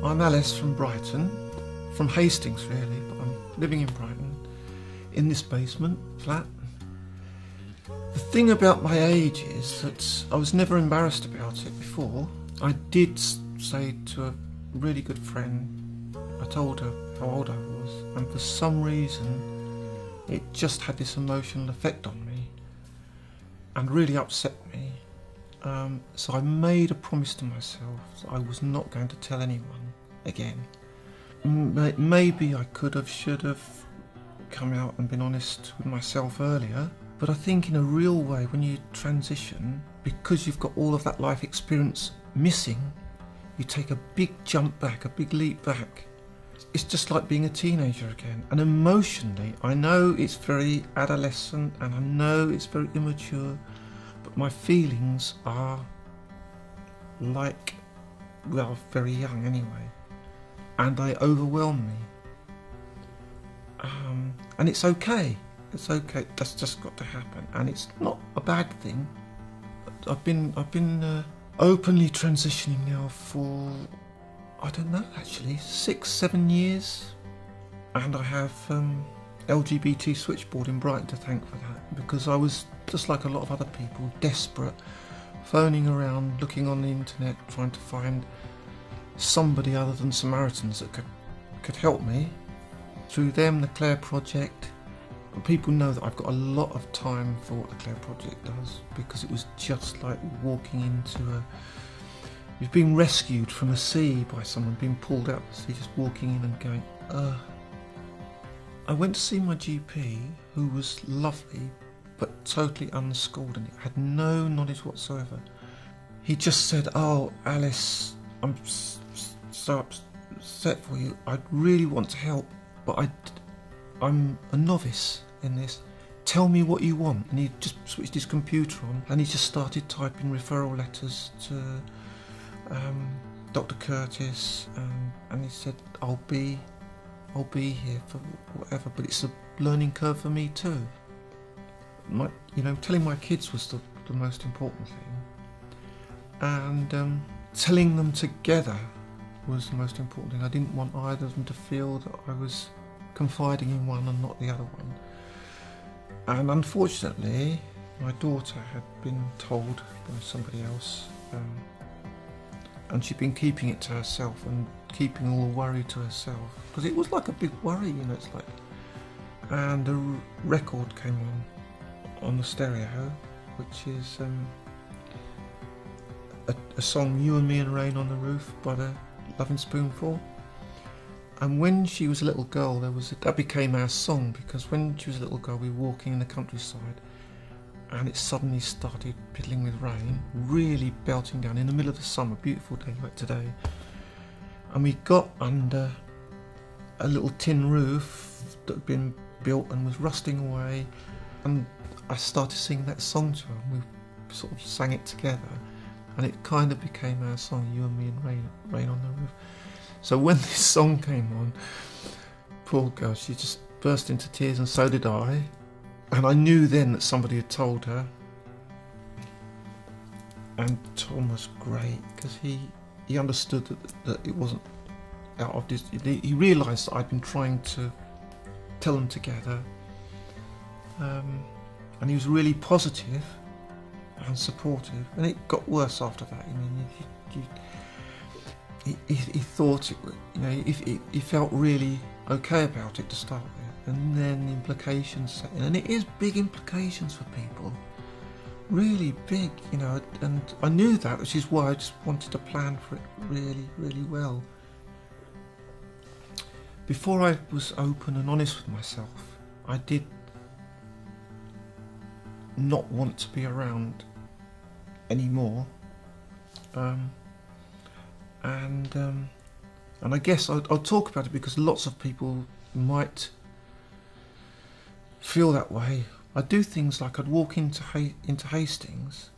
I'm Alice from Brighton, from Hastings really, but I'm living in Brighton, in this basement flat. The thing about my age is that I was never embarrassed about it before. I did say to a really good friend, I told her how old I was, and for some reason it just had this emotional effect on me and really upset me. So I made a promise to myself that I was not going to tell anyone again. Maybe I could have, should have come out and been honest with myself earlier, but I think in a real way when you transition, because you've got all of that life experience missing, you take a big jump back, a big leap back. It's just like being a teenager again. And emotionally, I know it's very adolescent and I know it's very immature, but my feelings are like, well, very young anyway. And they overwhelm me. And it's okay. It's okay. That's just got to happen. And it's not a bad thing. I've been openly transitioning now for, I don't know actually, 6-7 years. And I have LGBT switchboard in Brighton to thank for that, because I was just like a lot of other people, desperate, phoning around, looking on the internet, trying to find somebody other than Samaritans that could help me. Through them, the Clare Project. People know that I've got a lot of time for what the Clare Project does, because it was just like walking into you've been rescued from a sea by someone, being pulled out of the sea, just walking in and going, I went to see my GP, who was lovely, but totally unschooled and had no knowledge whatsoever. He just said, "Oh, Alice, I'm so upset for you. I really want to help, but I'm a novice in this. Tell me what you want." And he just switched his computer on and he just started typing referral letters to Dr. Curtis, and he said, I'll be here for whatever, but it's a learning curve for me too. Telling my kids was the most important thing, and telling them together was the most important thing. I didn't want either of them to feel that I was confiding in one and not the other one. And unfortunately, my daughter had been told by somebody else, and she'd been keeping it to herself and keeping all the worry to herself, because it was like a big worry, it's like. And a record came on the stereo, which is a song, "You and Me and Rain on the Roof" by the Loving Spoonful. And when she was a little girl, that became our song, because when she was a little girl, we were walking in the countryside, and it suddenly started piddling with rain, really belting down in the middle of the summer, beautiful day like today. And we got under a little tin roof that had been built and was rusting away, and I started singing that song to her, and we sort of sang it together, and it kind of became our song, "You and Me and Rain on the Roof." So when this song came on, poor girl, she just burst into tears, and so did I. And I knew then that somebody had told her. And Tom was great, because he understood that it wasn't out of this. He realised that I'd been trying to tell them together. And he was really positive and supportive. And it got worse after that. He thought it would, he felt really okay about it to start with, and then the implications set in, and it is big implications for people, really big, and I knew that, which is why I just wanted to plan for it really, really well. Before I was open and honest with myself, I did not want to be around anymore. And I guess I'll talk about it because lots of people might feel that way. I do things like I'd walk into Hastings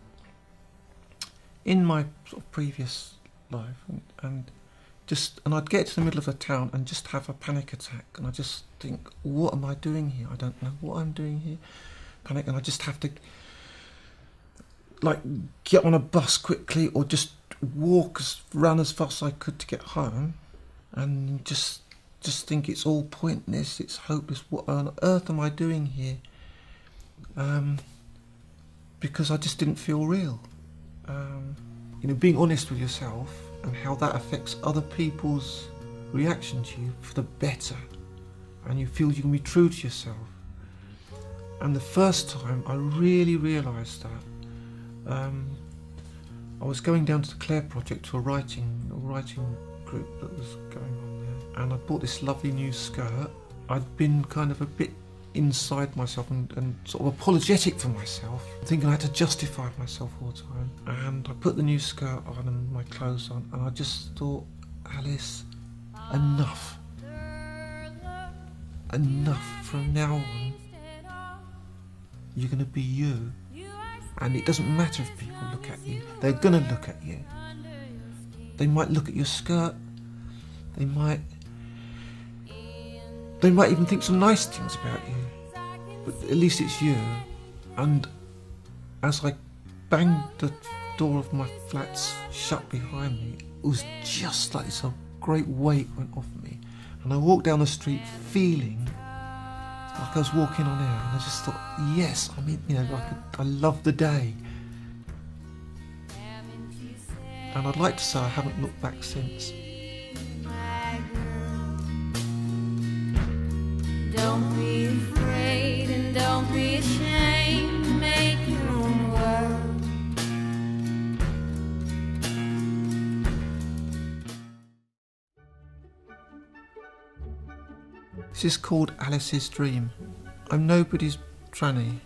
in my sort of previous life, and I'd get to the middle of the town and just have a panic attack, and I just think, what am I doing here? I don't know what I'm doing here. Panic, and I just have to get on a bus quickly, or just run as fast as I could to get home. and just think it's all pointless, it's hopeless. What on earth am I doing here? Because I just didn't feel real. You know, being honest with yourself and how that affects other people's reaction to you for the better, and you feel you can be true to yourself. And the first time I really realised that, I was going down to the Clare Project to a writing group that was going on there, and I bought this lovely new skirt. I'd been kind of a bit inside myself and sort of apologetic for myself, thinking I had to justify myself all the time. And I put the new skirt on and my clothes on, and I just thought, Alice, enough. From now on, you're going to be you. And it doesn't matter if people look at you. They're going to look at you. They might look at your skirt. They might even think some nice things about you. But at least it's you. And as I banged the door of my flats shut behind me, it was just like this, a great weight went off me. And I walked down the street feeling like I was walking on air, and I just thought, yes, I mean, you know, I love the day. And I'd like to say I haven't looked back since. Don't be afraid and don't be ashamed, make your own world. This is called Alice's Dream. I'm nobody's tranny.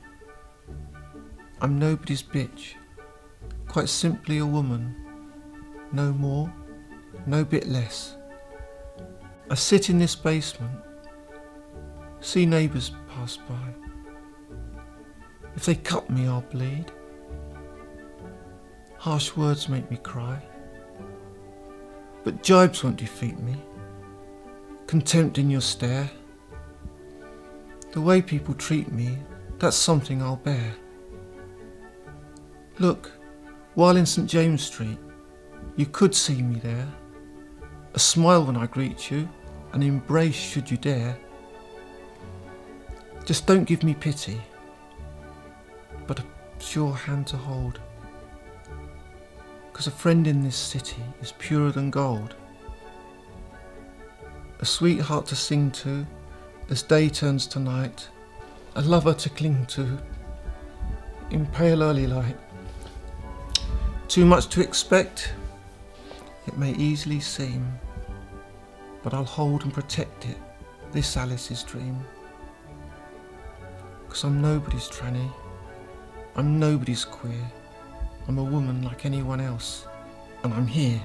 I'm nobody's bitch. Quite simply a woman. No more, no bit less. I sit in this basement, see neighbours pass by. If they cut me, I'll bleed. Harsh words make me cry. But jibes won't defeat me. Contempt in your stare. The way people treat me, that's something I'll bear. Look, while in St James Street, you could see me there. A smile when I greet you, an embrace should you dare. Just don't give me pity, but a sure hand to hold. 'Cause a friend in this city is purer than gold. A sweetheart to sing to as day turns to night, a lover to cling to in pale early light. Too much to expect, it may easily seem, but I'll hold and protect it, this Alice's dream. 'Cause I'm nobody's tranny, I'm nobody's queer, I'm a woman like anyone else, and I'm here.